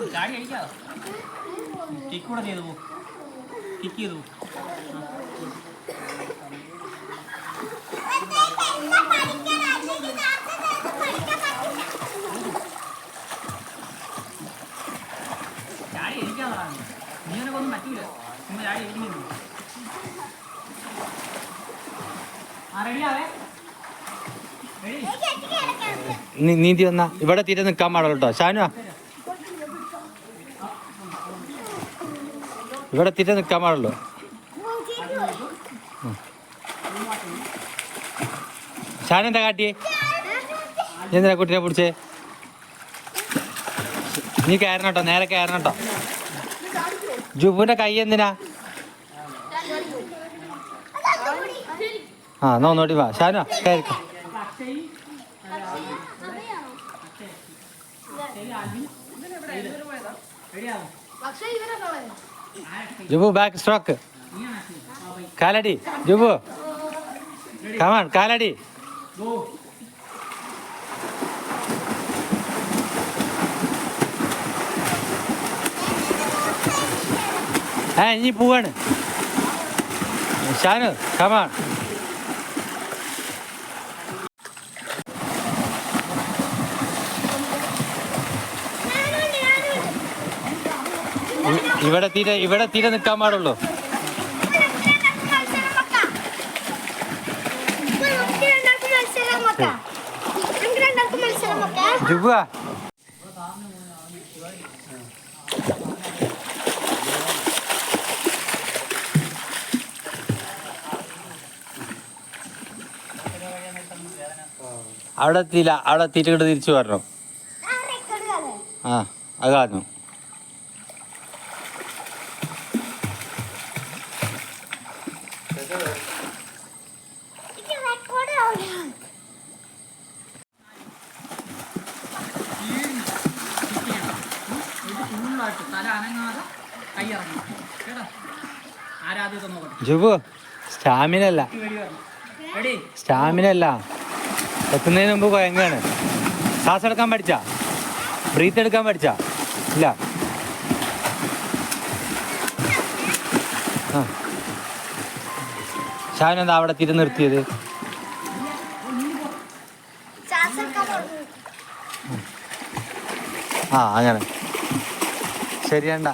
ചാടി അടിക്കാതെ കിക്ക് കൂടെ ചെയ്തു പോ കിക്ക് ചെയ്തു ചാടി അടിക്കാതാണ് നീനൊന്നും പറ്റൂല നിങ്ങൾ ചാടി അടിക്കുന്നു റെഡിയാവേ നീന്തി വന്നാ ഇവിടെ തീരെ നിൽക്കാൻ പാടുള്ളൂ കേട്ടോ ഷാനു ഇവിടെ തീരെ നിൽക്കാൻ പാടുള്ളൂ ഷാനു എന്താ കാട്ടിയേ എന്തിനാ കുട്ടീനെ പിടിച്ചേ നീ കയറണം കേട്ടോ നേരെ കയറണം കേട്ടോ ജുബുവിന്റെ കൈ എന്തിനാ ആ എന്നാ ഒന്നോട്ടി വാ ഷാനു കയറി ജുബു ബാക്ക് സ്ട്രോക്ക് കാലടി ജുബു കമാൺ കാലടി ഇനി പോവാണ് ഷാനു കമാൺ ഇവിടെ തീരെ നിൽക്കാൻ പാടുള്ളൂ ജുബുവാ അവിടെ എത്തിയില്ല അവിടെ എത്തിയിട്ട് ഇങ്ങോട്ട് തിരിച്ചു വരണം ആ അത് കാരണം ജുബു സ്റ്റാമിന അല്ല എത്തുന്നതിന് മുമ്പ് കൊയങ്ങാണ് ശ്വാസം എടുക്കാൻ പഠിച്ചാ ബ്രീത്ത് എടുക്കാൻ പഠിച്ചാ ഇല്ല ആ ഷാനെന്താ അവിടെ തിരി നിർത്തിയത് ആ അങ്ങനെ ശരിയണ്ട